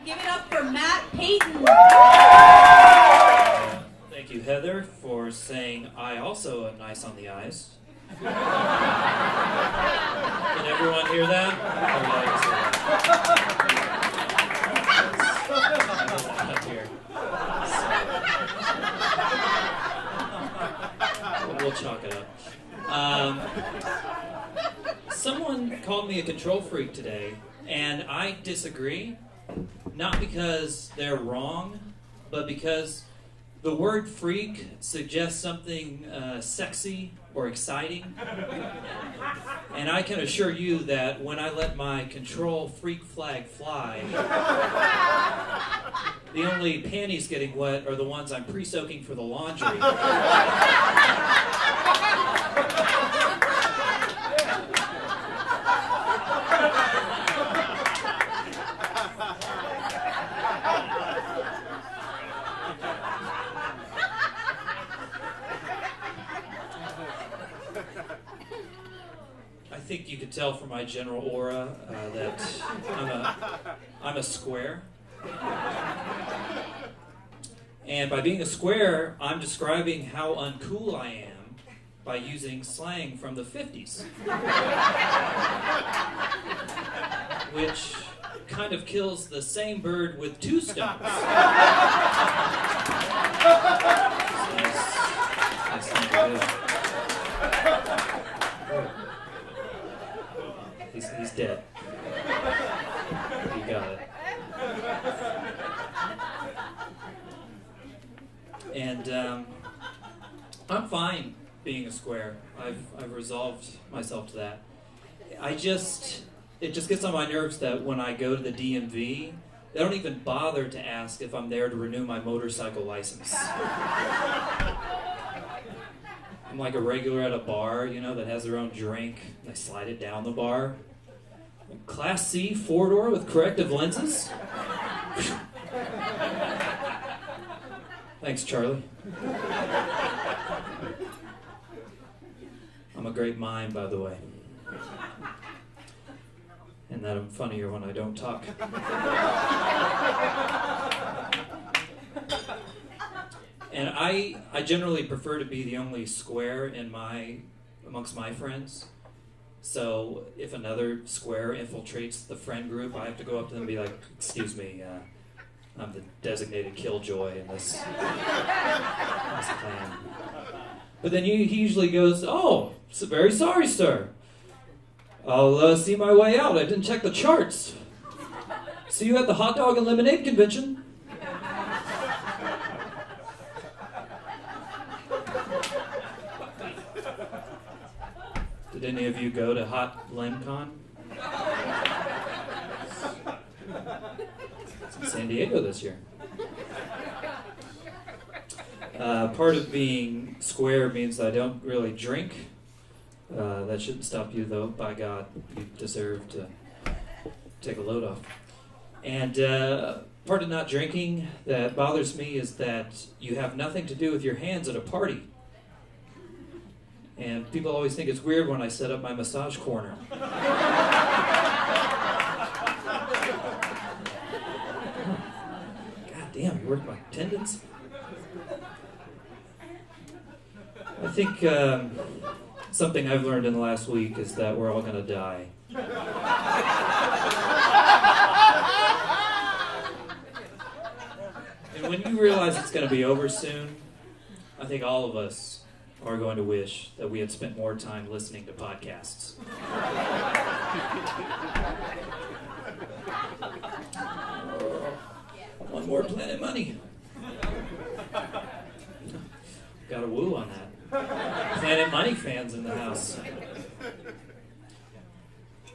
Give it up for Matt Payton. Thank you, Heather, for saying I also am nice on the eyes. Can everyone hear that? Up here. We'll chalk it up. Someone called me a control freak today, and I disagree. Not because they're wrong, but because the word freak suggests something sexy or exciting. And I can assure you that when I let my control freak flag fly, the only panties getting wet are the ones I'm pre-soaking for the laundry. I think you could tell from my general aura that I'm a square. And by being a square, I'm describing how uncool I am by using slang from the 50s. Which kind of kills the same bird with two stones. Nice thing to do. He's dead. You got it. And I'm fine being a square. I've resolved myself to that. It just gets on my nerves that when I go to the DMV, they don't even bother to ask if I'm there to renew my motorcycle license. I'm like a regular at a bar, that has their own drink. They slide it down the bar. Class C four-door with corrective lenses? Thanks, Charlie. I'm a great mime, by the way. And that I'm funnier when I don't talk. And I generally prefer to be the only square amongst my friends. So if another square infiltrates the friend group, I have to go up to them and be like, "Excuse me, I'm the designated killjoy in this clan." But then he usually goes, "Oh, very sorry, sir. I'll see my way out. I didn't check the charts. See you at the hot dog and lemonade convention." Did any of you go to Hot LemCon? It's in San Diego this year. Part of being square means that I don't really drink. That shouldn't stop you, though. By God, you deserve to take a load off. And part of not drinking that bothers me is that you have nothing to do with your hands at a party. And people always think it's weird when I set up my massage corner. God damn, you worked my tendons? I think something I've learned in the last week is that we're all going to die. And when you realize it's going to be over soon, I think all of us are going to wish that we had spent more time listening to podcasts. One more Planet Money. Got a woo on that. Planet Money fans in the house.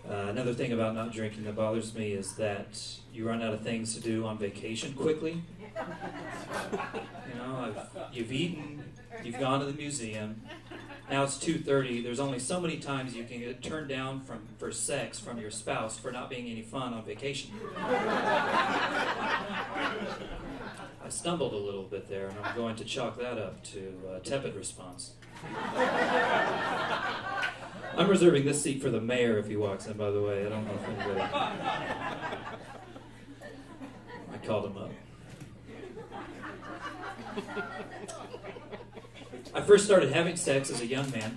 Another thing about not drinking that bothers me is that you run out of things to do on vacation quickly. You've eaten, you've gone to the museum. Now it's 2:30. There's only so many times you can get turned down for sex from your spouse for not being any fun on vacation. I stumbled a little bit there, and I'm going to chalk that up to a tepid response. I'm reserving this seat for the mayor if he walks in, by the way. I don't know if anybody... called him up. I first started having sex as a young man.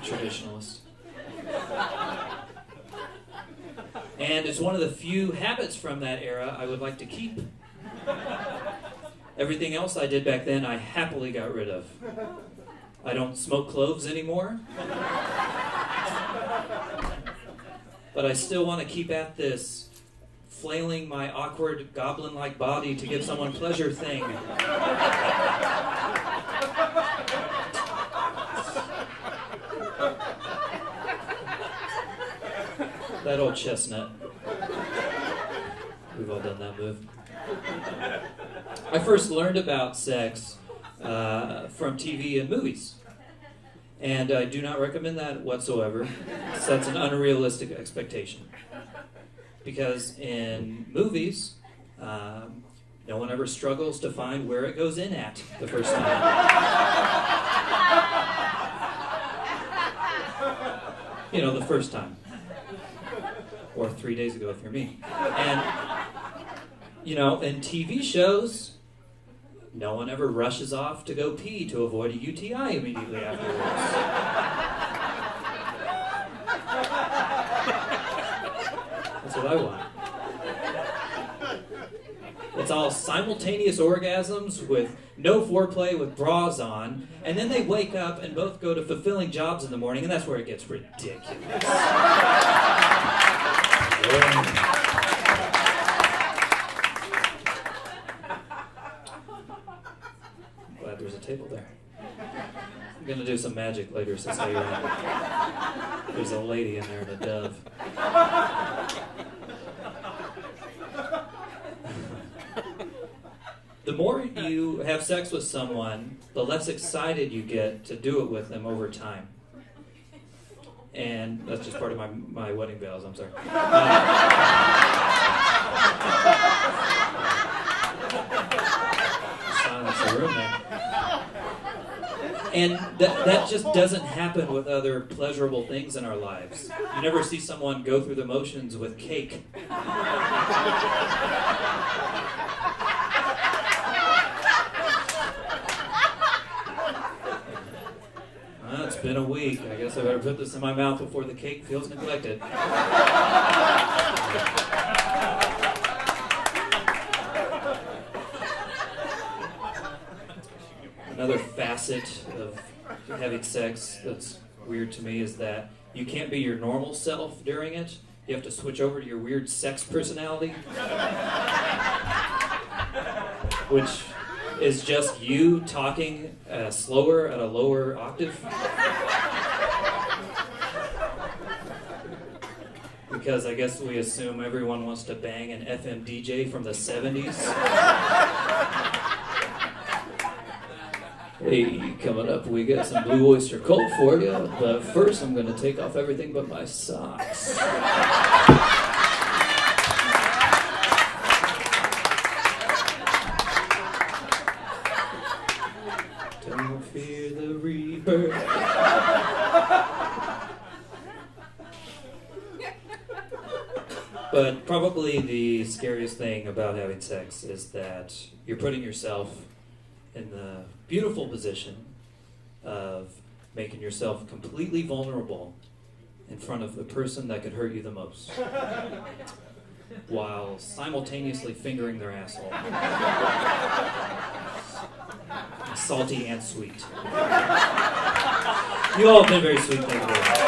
Traditionalist. And it's one of the few habits from that era I would like to keep. Everything else I did back then, I happily got rid of. I don't smoke cloves anymore. But I still want to keep at this flailing my awkward goblin-like body to give someone pleasure thing. That old chestnut. We've all done that move. I first learned about sex from TV and movies. And I do not recommend that whatsoever. So that's an unrealistic expectation. Because in movies, no one ever struggles to find where it goes in at the first time. You know, the first time. Or 3 days ago if you're me. And, you know, in TV shows, no one ever rushes off to go pee to avoid a UTI immediately afterwards. That's what I want. It's all simultaneous orgasms with no foreplay with bras on, and then they wake up and both go to fulfilling jobs in the morning, and that's where it gets ridiculous. Glad there's a table there. I'm gonna do some magic later since there's a lady in there and a dove. The more you have sex with someone, the less excited you get to do it with them over time. And that's just part of my wedding vows, I'm sorry. Silence the room there. And that just doesn't happen with other pleasurable things in our lives. You never see someone go through the motions with cake. Well, it's been a week. I guess I better put this in my mouth before the cake feels neglected. Another facet of having sex that's weird to me is that you can't be your normal self during it. You have to switch over to your weird sex personality. Which is just you talking slower at a lower octave. Because I guess we assume everyone wants to bang an FM DJ from the 70s. Hey, coming up, we got some Blue Oyster Cult for you, but first I'm going to take off everything but my socks. Don't fear the reaper. But probably the scariest thing about having sex is that you're putting yourself in the beautiful position of making yourself completely vulnerable in front of the person that could hurt you the most, while simultaneously fingering their asshole. Salty and sweet. You all have been very sweet, thank you very much.